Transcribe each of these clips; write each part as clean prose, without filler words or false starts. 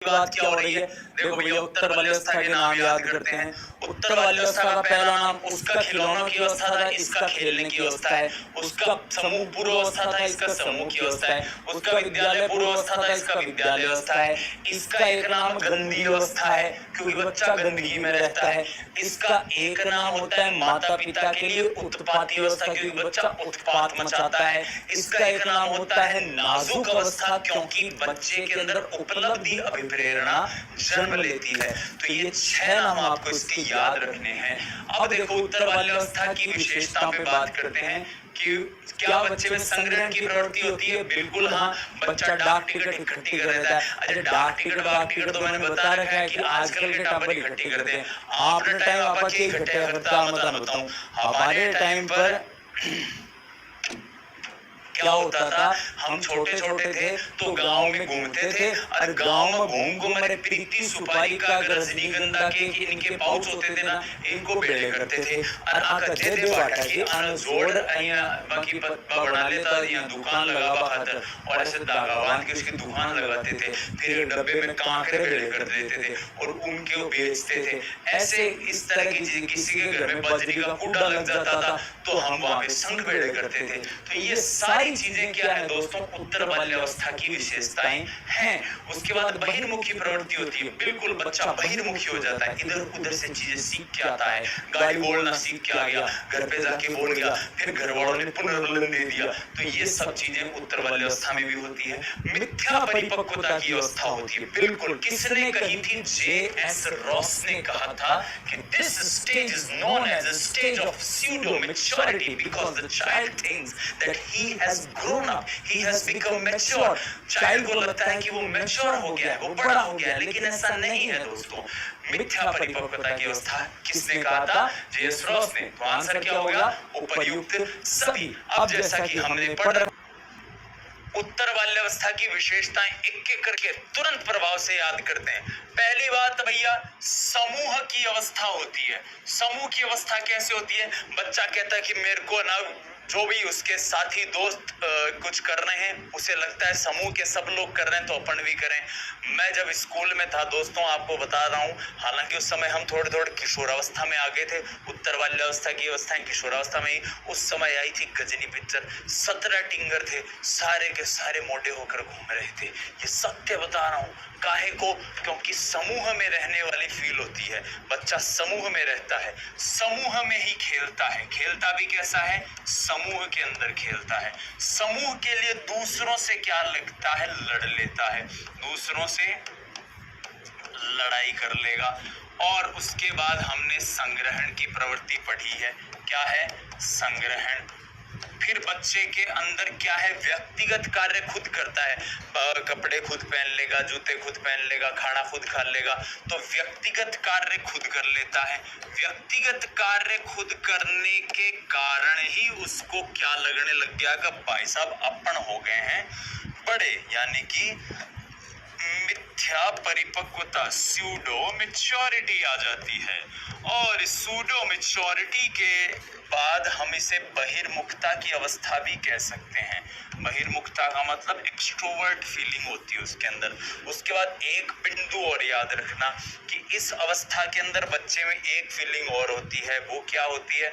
बात क्या हो रही है। देखो भैया, उत्तर बाल्यावस्था के नाम याद करते हैं। उत्तर बाल्यावस्था का पहला नाम उसका खिलौनों की अवस्था था, इसका खेलने की अवस्था है। उसका समूह पूर्व अवस्था था, इसका समूह की अवस्था है। उसका विद्यालय पूर्व अवस्था था, इसका विद्यालय अवस्था है। इसका एक नाम गंदी अवस्था है, क्योंकि बच्चा गंदगी में रहता है। इसका एक नाम होता है माता पिता के लिए उत्पाती अवस्था, क्योंकि बच्चा उत्पात मचाता है। इसका एक नाम होता है नाजुक अवस्था, क्योंकि बच्चे के अंदर उपलब्धि अभिप्रेरणा जन्म लेती है। तो ये 6 नाम आपको इसके याद रखने हैं। अब देखो, उत्तर बाल्यावस्था की विशेषताओं पे बात करते हैं कि क्या बच्चे में संग्रहण की प्रवृत्ति होती है। बिल्कुल हाँ, बच्चा डाक टिकट इकट्ठी कर लेता है। अच्छा, डाक टिकट वाक टिकट तो मैंने बता रखा है कि आजकल के टाइम पर इकट्ठी करते हैं। आपने टाइम आपा के इकट्ठे करता मत बताऊं। हमारे टाइम पर क्या होता था, हम छोटे छोटे थे तो गांव में घूमते थे और गांव में घूम घूम मेरे प्रीति सुपारी का रजनीगंधा के इनके पाउच होते थे ना, इनको बेड़े करते थे और आका दे दे बाटा के अन जोड़ बाकी बना लेता या दुकान लगावा खातर, और ऐसे धागा बांध के उसकी दुकान लगाते थे। फिर डब्बे में कांकरे बेड़े कर देते थे और उनके बेचते थे। ऐसे इस तरह की किसी के घर में बजरी का कूड़ा लग जाता था तो हम वहां पे संग बेड़े करते थे। तो ये सारी चीजें क्या है दोस्तों, उत्तर बाल्यावस्था की विशेषताएं हैं। उसके बाद बहिर्मुखी प्रवृत्ति होती है। बिल्कुल बच्चा बहिर्मुखी हो जाता है, इधर उधर से चीजें सीख के आता है। गाड़ी बोलना सीख के आ गया, घर पे जाके बोल गया, फिर घर वालों ने पुनर्बलन दे दिया। तो ये सब चीजें उत्तर बाल्यावस्था में भी होती है। मिथ्या परिपक्वता की अवस्था होती है। बिल्कुल, किसने कही थी? J.S. रॉस ने कहा था कि this stage is known as a stage of pseudo maturity because the child thinks that he has grown up, he has become mature. Child को लगता है कि वो मैच्योर हो गया है, वो बड़ा हो गया है, लेकिन ऐसा नहीं है दोस्तों। मिथ्या परिपक्वता की अवस्था किसने कहा था? J.S. रॉस ने। तो आंसर क्या होगा? उपर्युक्त सभी। अब जैसा कि हमने पढ़ा, उत्तर बाल्यावस्था की विशेषताएं एक एक करके तुरंत प्रभाव से याद करते हैं। पहली बात भैया, समूह की अवस्था होती है। समूह की अवस्था कैसे होती है? बच्चा कहता है कि मेरे को ना जो भी उसके साथी दोस्त कुछ कर रहे हैं, उसे लगता है समूह के सब लोग कर रहे हैं तो अपन भी करें। मैं जब स्कूल में था दोस्तों, आपको बता रहा हूँ, हालांकि उस समय हम थोड़े थोड़े किशोरावस्था में आ गए थे। उत्तर बाल्यावस्था की अवस्थाएं किशोरावस्था में ही उस समय आई थी गजनी पिक्चर। 17 टिंगर थे, सारे के सारे मोटे होकर घूम रहे थे। ये सत्य बता रहा हूँ। काहे को? क्योंकि समूह में रहने वाली फील होती है। बच्चा समूह में रहता है, समूह में ही खेलता है। खेलता भी कैसा है? समूह के अंदर खेलता है। समूह के लिए दूसरों से क्या लगता है? लड़ लेता है, दूसरों से लड़ाई कर लेगा। और उसके बाद हमने संग्रहण की प्रवृत्ति पढ़ी है। क्या है? संग्रहण। फिर बच्चे के अंदर क्या है? व्यक्तिगत कार्य खुद करता है। कपड़े खुद पहन लेगा, जूते खुद पहन लेगा, खाना खुद खा लेगा। तो व्यक्तिगत कार्य खुद कर लेता है। व्यक्तिगत कार्य खुद करने के कारण ही उसको क्या लगने लग गया कि भाई साहब अपन हो गए हैं बड़े, यानी कि मिथ्या परिपक्वता, स्यूडो मैच्योरिटी आ जाती है। और सूडो मैच्योरिटी के बाद हम इसे बहिर्मुखता की अवस्था भी कह सकते हैं। बहिर्मुखता का मतलब एक्सट्रोवर्ट फीलिंग होती है उसके अंदर। उसके बाद एक बिंदु और याद रखना कि इस अवस्था के अंदर बच्चे में एक फीलिंग और होती है। वो क्या होती है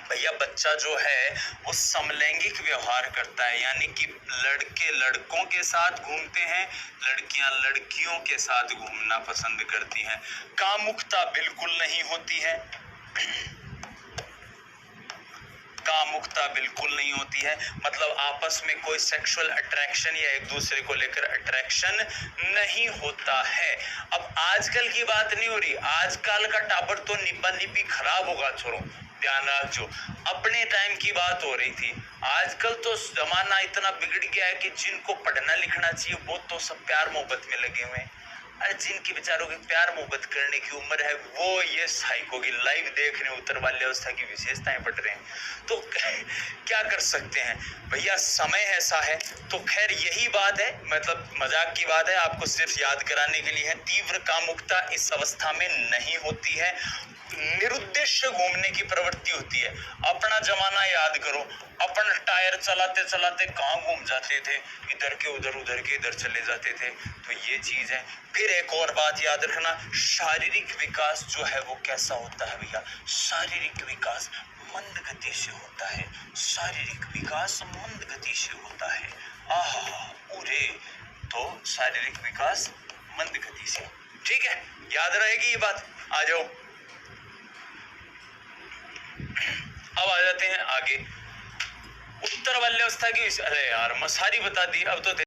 भैया? बच्चा जो है वो समलैंगिक व्यवहार करता है, यानी कि लड़के लड़कों के साथ घूमते हैं, लड़कियां लड़कियों के साथ घूमना पसंद करती हैं। कामुकता बिल्कुल नहीं होती है। कामुकता बिल्कुल नहीं होती है, मतलब आपस में कोई सेक्सुअल अट्रैक्शन या एक दूसरे को लेकर अट्रैक्शन नहीं होता है। अब आजकल की बात नहीं हो रही, आजकल का टाबर तो निब्बा निब्बी खराब होगा छोरो, ध्यान रखो। अपने टाइम की बात हो रही थी। आजकल तो जमाना इतना बिगड़ गया है कि जिनको पढ़ना लिखना चाहिए वो तो सब प्यार मोहब्बत में लगे हुए हैं। अरे जिनकी बेचारों की प्यार मोहब्बत करने की उम्र है वो ये साइको की लाइव देख रहे हैं, उत्तर बाल्यावस्था की विशेषताएं पढ़ रहे हैं। तो क्या कर सकते हैं भैया, समय ऐसा है। तो खैर यही बात है, मतलब मजाक की बात है, आपको सिर्फ याद कराने के लिए है। तीव्र कामुकता इस अवस्था में नहीं होती है। निरुद्देश्य घूमने की प्रवृत्ति होती है। अपना जमाना याद करो, अपन टायर चलाते चलाते कहाँ घूम जाते थे, इधर के उधर के इधर चले जाते थे। तो ये चीज है। फिर एक और बात याद रखना, शारीरिक विकास जो है वो कैसा होता है भैया, शारीरिक विकास मंद गति से होता है, शारीरिक विकास मंद गति से होता है। आहा पूरे, तो शारीरिक विकास मंद गति से, ठीक है, याद रहेगी ये बात। आ जाओ, अब आ जाते हैं आगे। उत्तर बाल्यावस्था की, अरे यार मैं सारी बता दी, अब तो